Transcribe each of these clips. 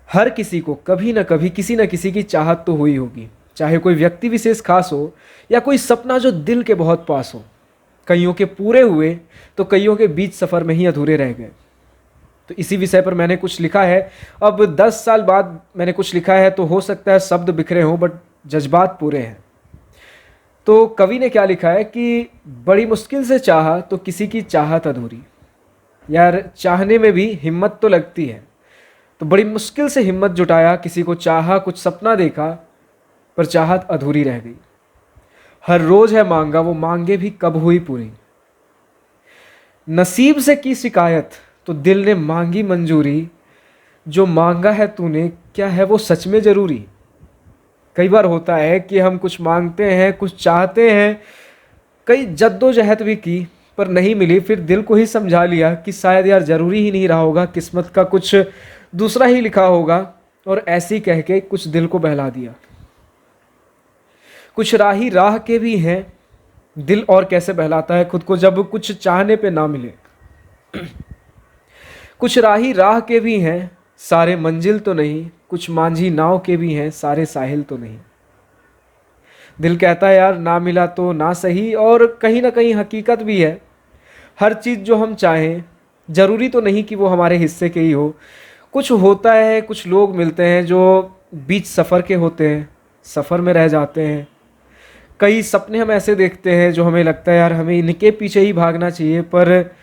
हर किसी को कभी ना कभी किसी ना किसी की चाहत तो हुई होगी, चाहे कोई व्यक्ति विशेष खास हो या कोई सपना जो दिल के बहुत पास हो। कईयों के पूरे हुए तो कईयों के बीच सफ़र में ही अधूरे रह गए। तो इसी विषय पर मैंने कुछ लिखा है। अब 10 साल बाद मैंने कुछ लिखा है, तो हो सकता है शब्द बिखरे हों बट जज्बात पूरे हैं। तो कवि ने क्या लिखा है कि बड़ी मुश्किल से चाहा तो किसी की चाहत अधूरी। यार, चाहने में भी हिम्मत तो लगती है। तो बड़ी मुश्किल से हिम्मत जुटाया, किसी को चाहा, कुछ सपना देखा, पर चाहत अधूरी रह गई। हर रोज है मांगा, वो मांगे भी कब हुई पूरी। नसीब से की शिकायत तो दिल ने मांगी मंजूरी। जो मांगा है तूने, क्या है वो सच में जरूरी। कई बार होता है कि हम कुछ मांगते हैं, कुछ चाहते हैं, कई जद्दोजहद भी की पर नहीं मिली। फिर दिल को ही समझा लिया कि शायद यार ज़रूरी ही नहीं रहा होगा, किस्मत का कुछ दूसरा ही लिखा होगा, और ऐसे ही कह के कुछ दिल को बहला दिया। कुछ राही राह के भी हैं, दिल और कैसे बहलाता है खुद को जब कुछ चाहने पे ना मिले। कुछ राही राह के भी हैं, सारे मंजिल तो नहीं। कुछ मांझी नाव के भी हैं, सारे साहिल तो नहीं। दिल कहता है यार ना मिला तो ना सही, और कहीं ना कहीं हकीकत भी है। हर चीज़ जो हम चाहें ज़रूरी तो नहीं कि वो हमारे हिस्से के ही हो। कुछ होता है, कुछ लोग मिलते हैं जो बीच सफ़र के होते हैं, सफ़र में रह जाते हैं। कई सपने हम ऐसे देखते हैं जो हमें लगता है यार हमें इनके पीछे ही भागना चाहिए, पर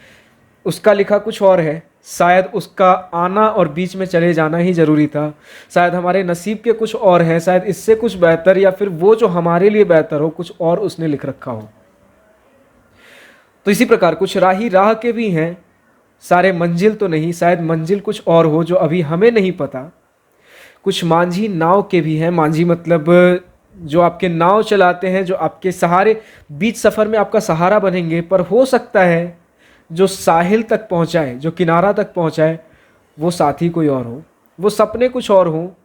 उसका लिखा कुछ और है। शायद उसका आना और बीच में चले जाना ही ज़रूरी था। शायद हमारे नसीब के कुछ और हैं, शायद इससे कुछ बेहतर, या फिर वो जो हमारे लिए बेहतर हो कुछ और उसने लिख रखा हो। तो इसी प्रकार कुछ राही राह के भी हैं, सारे मंजिल तो नहीं। शायद मंजिल कुछ और हो जो अभी हमें नहीं पता। कुछ मांझी नाव के भी हैं, मांझी मतलब जो आपके नाव चलाते हैं, जो आपके सहारे बीच सफ़र में आपका सहारा बनेंगे। पर हो सकता है जो साहिल तक पहुंचाए, जो किनारा तक पहुंचाए, वो साथी कोई और हो, वो सपने कुछ और हो,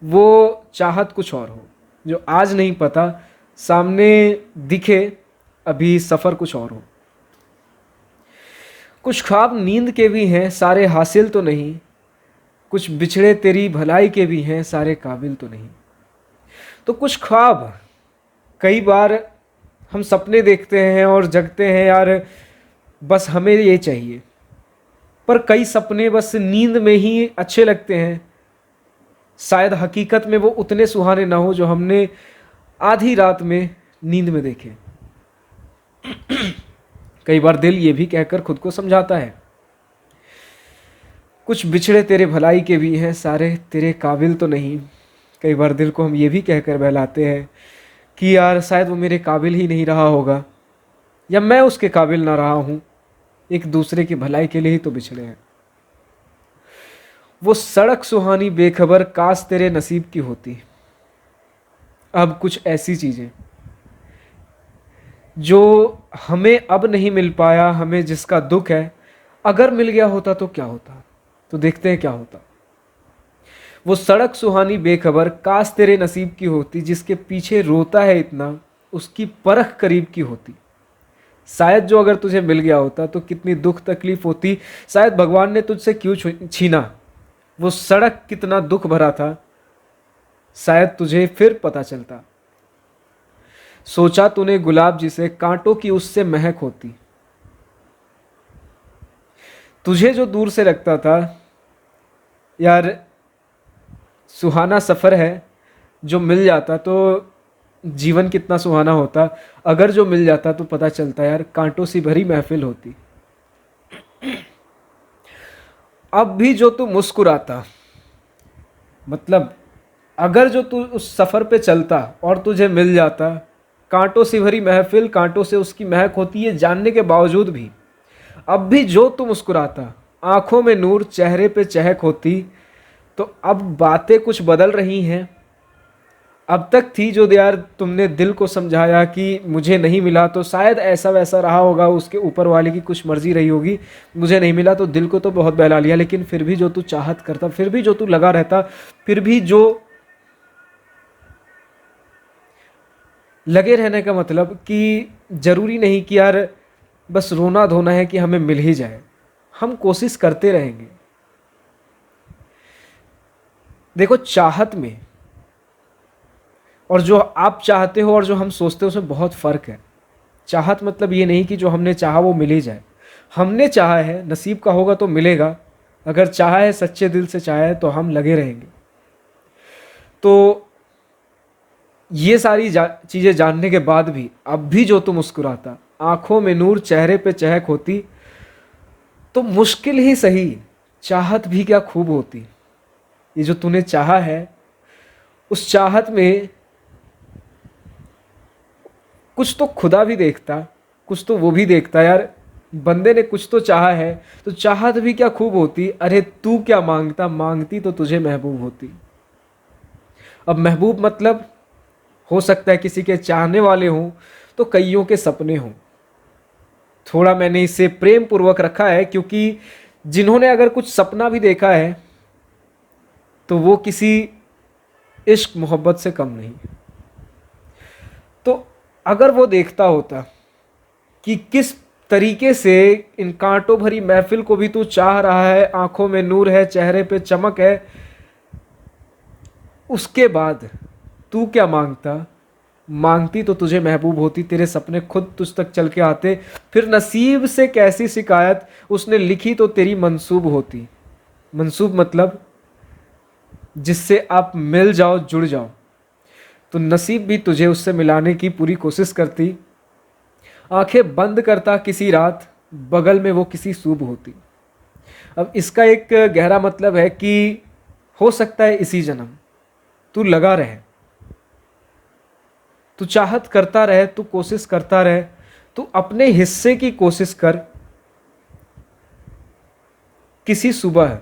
वो चाहत कुछ और हो, जो आज नहीं पता, सामने दिखे अभी सफ़र कुछ और हो। कुछ ख्वाब नींद के भी हैं, सारे हासिल तो नहीं। कुछ बिछड़े तेरी भलाई के भी हैं, सारे काबिल तो नहीं। तो कुछ ख्वाब, कई बार हम सपने देखते हैं और जगते हैं यार बस हमें ये चाहिए, पर कई सपने बस नींद में ही अच्छे लगते हैं। शायद हकीकत में वो उतने सुहाने ना हो जो हमने आधी रात में नींद में देखे। कई बार दिल ये भी कहकर खुद को समझाता है, कुछ बिछड़े तेरे भलाई के भी हैं, सारे तेरे काबिल तो नहीं। कई बार दिल को हम ये भी कहकर बहलाते हैं कि यार शायद वो मेरे काबिल ही नहीं रहा होगा, या मैं उसके काबिल ना रहा हूँ। एक दूसरे की भलाई के लिए ही तो बिछड़े हैं। वो सड़क सुहानी बेखबर, काश तेरे नसीब की होती। अब कुछ ऐसी चीज़ें जो हमें अब नहीं मिल पाया, हमें जिसका दुख है, अगर मिल गया होता तो क्या होता। तो देखते हैं क्या होता। वो सड़क सुहानी बेखबर, काश तेरे नसीब की होती। जिसके पीछे रोता है इतना, उसकी परख करीब की होती। शायद जो अगर तुझे मिल गया होता तो कितनी दुख तकलीफ होती। शायद भगवान ने तुझसे क्यों छीना। वो सड़क कितना दुख भरा था, शायद तुझे फिर पता चलता। सोचा तूने गुलाब जिसे, कांटों की उससे महक होती। तुझे जो दूर से लगता था यार सुहाना सफ़र है, जो मिल जाता तो जीवन कितना सुहाना होता। अगर जो मिल जाता तो पता चलता यार कांटों सी भरी महफिल होती। अब भी जो तू मुस्कुराता, मतलब अगर जो तू उस सफ़र पे चलता और तुझे मिल जाता, कांटों से भरी महफिल, कांटों से उसकी महक होती है जानने के बावजूद भी, अब भी जो तू मुस्कुराता, आंखों में नूर, चेहरे पे चहक होती। तो अब बातें कुछ बदल रही हैं। अब तक थी जो यार तुमने दिल को समझाया कि मुझे नहीं मिला तो शायद ऐसा वैसा रहा होगा, उसके ऊपर वाले की कुछ मर्जी रही होगी। मुझे नहीं मिला तो दिल को तो बहुत बहला लिया, लेकिन फिर भी जो तू चाहत करता, फिर भी जो तू लगा रहता, फिर भी जो लगे रहने का मतलब कि ज़रूरी नहीं कि यार बस रोना धोना है कि हमें मिल ही जाए। हम कोशिश करते रहेंगे। देखो, चाहत में और जो आप चाहते हो और जो हम सोचते हो उसमें बहुत फ़र्क है। चाहत मतलब ये नहीं कि जो हमने चाहा वो मिल ही जाए। हमने चाहा है, नसीब का होगा तो मिलेगा। अगर चाहा है, सच्चे दिल से चाहा है, तो हम लगे रहेंगे। तो ये सारी चीज़ें जानने के बाद भी अब भी जो तू मुस्कुराता, आंखों में नूर, चेहरे पे चहक होती, तो मुश्किल ही सही, चाहत भी क्या खूब होती। ये जो तूने चाहा है, उस चाहत में कुछ तो खुदा भी देखता, कुछ तो वो भी देखता यार। बंदे ने कुछ तो चाहा है, तो चाहत भी क्या खूब होती। अरे तू क्या मांगता, मांगती तो तुझे महबूब होती। अब महबूब मतलब हो सकता है किसी के चाहने वाले हों, तो कईयों के सपने हों। थोड़ा मैंने इसे प्रेम पूर्वक रखा है, क्योंकि जिन्होंने अगर कुछ सपना भी देखा है तो वो किसी इश्क मोहब्बत से कम नहीं। तो अगर वो देखता होता कि किस तरीके से इन कांटों भरी महफिल को भी तू चाह रहा है, आंखों में नूर है, चेहरे पे चमक है, उसके बाद तू क्या मांगता, मांगती तो तुझे महबूब होती। तेरे सपने खुद तुझ तक चल के आते। फिर नसीब से कैसी शिकायत, उसने लिखी तो तेरी मंसूब होती। मंसूब मतलब जिससे आप मिल जाओ, जुड़ जाओ, तो नसीब भी तुझे उससे मिलाने की पूरी कोशिश करती। आंखें बंद करता किसी रात, बगल में वो किसी सूब होती। अब इसका एक गहरा मतलब है कि हो सकता है इसी जन्म तू लगा रहे, तू चाहत करता रहे, तू कोशिश करता रहे, तू अपने हिस्से की कोशिश कर। किसी सुबह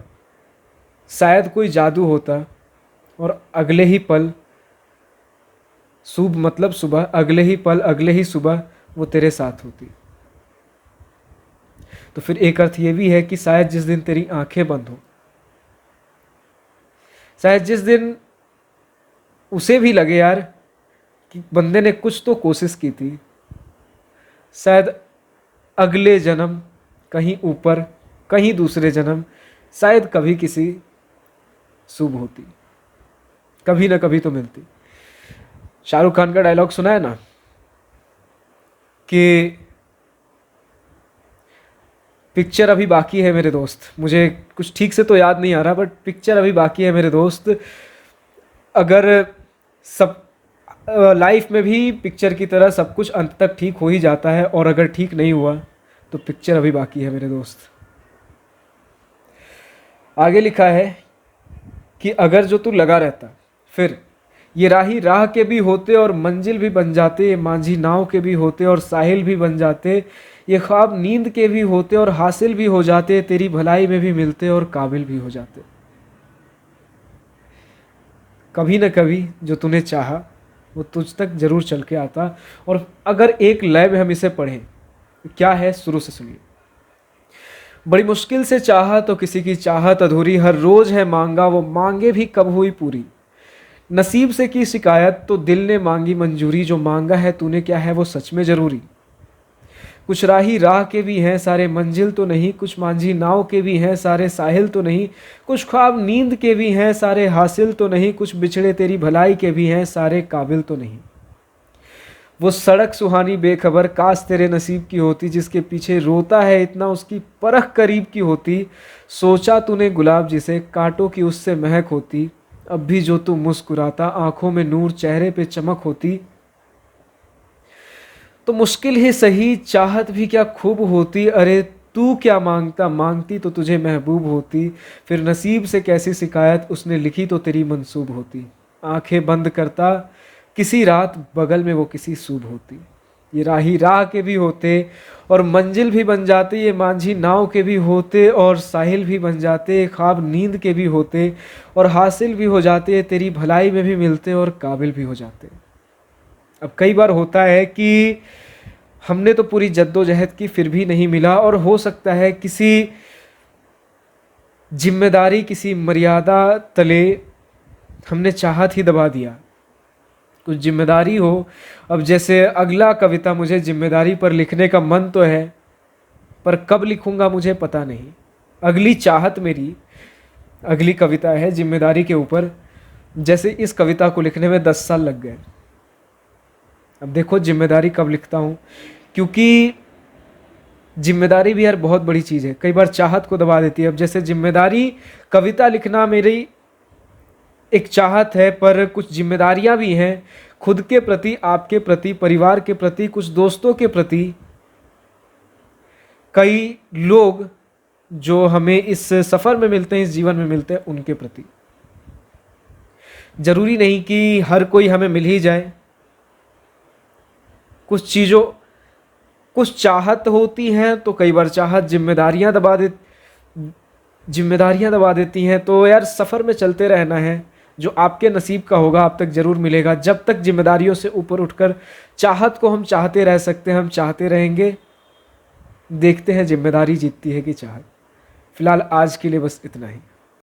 शायद कोई जादू होता और अगले ही पल, शुभ मतलब सुबह, अगले ही पल, अगले ही सुबह वो तेरे साथ होती। तो फिर एक अर्थ ये भी है कि शायद जिस दिन तेरी आंखें बंद हो, शायद जिस दिन उसे भी लगे यार कि बंदे ने कुछ तो कोशिश की थी, शायद अगले जन्म कहीं ऊपर, कहीं दूसरे जन्म, शायद कभी किसी शुभ होती, कभी ना कभी तो मिलती। शाहरुख खान का डायलॉग सुना है ना कि पिक्चर अभी बाकी है मेरे दोस्त। मुझे कुछ ठीक से तो याद नहीं आ रहा, बट पिक्चर अभी बाकी है मेरे दोस्त। अगर सब लाइफ में भी पिक्चर की तरह सब कुछ अंत तक ठीक हो ही जाता है, और अगर ठीक नहीं हुआ तो पिक्चर अभी बाकी है मेरे दोस्त। आगे लिखा है कि अगर जो तू लगा रहता, फिर ये राही राह के भी होते और मंजिल भी बन जाते, ये मांझी नाव के भी होते और साहिल भी बन जाते, ये ख्वाब नींद के भी होते और हासिल भी हो जाते, तेरी भलाई में भी मिलते और काबिल भी हो जाते। कभी न कभी जो तूने चाहा वो तुझ तक जरूर चल के आता। और अगर एक लय में हम इसे पढ़ें तो क्या है, शुरू से सुनिए। बड़ी मुश्किल से चाहा तो किसी की चाहत अधूरी, हर रोज है मांगा वो मांगे भी कब हुई पूरी। नसीब से की शिकायत तो दिल ने मांगी मंजूरी, जो मांगा है तूने क्या है वो सच में जरूरी। कुछ राही राह के भी हैं सारे मंजिल तो नहीं, कुछ मांझी नाव के भी हैं सारे साहिल तो नहीं, कुछ ख्वाब नींद के भी हैं सारे हासिल तो नहीं, कुछ बिछड़े तेरी भलाई के भी हैं सारे काबिल तो नहीं। वो सड़क सुहानी बेखबर काश तेरे नसीब की होती, जिसके पीछे रोता है इतना उसकी परख करीब की होती। सोचा तूने गुलाब जिसे कांटों की उससे महक होती, अब भी जो तू मुस्कुराता आंखों में नूर चेहरे पे चमक होती। तो मुश्किल ही सही, चाहत भी क्या खूब होती। अरे तू क्या मांगता, मांगती तो तुझे महबूब होती। फिर नसीब से कैसी शिकायत, उसने लिखी तो तेरी मंसूब होती। आंखें बंद करता किसी रात, बगल में वो किसी सूब होती। ये राही राह के भी होते और मंजिल भी बन जाते, ये मांझी नाव के भी होते और साहिल भी बन जाते, ख्वाब नींद के भी होते और हासिल भी हो जाते, तेरी भलाई में भी मिलते और काबिल भी हो जाते। अब कई बार होता है कि हमने तो पूरी जद्दोजहद की फिर भी नहीं मिला, और हो सकता है किसी जिम्मेदारी, किसी मर्यादा तले हमने चाहत ही दबा दिया। कुछ जिम्मेदारी हो, अब जैसे अगला कविता मुझे जिम्मेदारी पर लिखने का मन तो है, पर कब लिखूंगा मुझे पता नहीं। अगली चाहत मेरी, अगली कविता है जिम्मेदारी के ऊपर, जैसे इस कविता को लिखने में 10 साल लग गए। अब देखो जिम्मेदारी कब लिखता हूँ, क्योंकि जिम्मेदारी भी यार बहुत बड़ी चीज़ है, कई बार चाहत को दबा देती है। अब जैसे जिम्मेदारी, कविता लिखना मेरी एक चाहत है, पर कुछ जिम्मेदारियां भी हैं खुद के प्रति, आपके प्रति, परिवार के प्रति, कुछ दोस्तों के प्रति, कई लोग जो हमें इस सफ़र में मिलते हैं, इस जीवन में मिलते हैं, उनके प्रति। जरूरी नहीं कि हर कोई हमें मिल ही जाए। कुछ चीज़ों, कुछ चाहत होती हैं तो कई बार चाहत जिम्मेदारियां दबा देती हैं। तो यार सफ़र में चलते रहना है, जो आपके नसीब का होगा आप तक ज़रूर मिलेगा। जब तक जिम्मेदारियों से ऊपर उठकर चाहत को हम चाहते रह सकते हैं, हम चाहते रहेंगे। देखते हैं जिम्मेदारी जीतती है कि चाहत। फिलहाल आज के लिए बस इतना ही।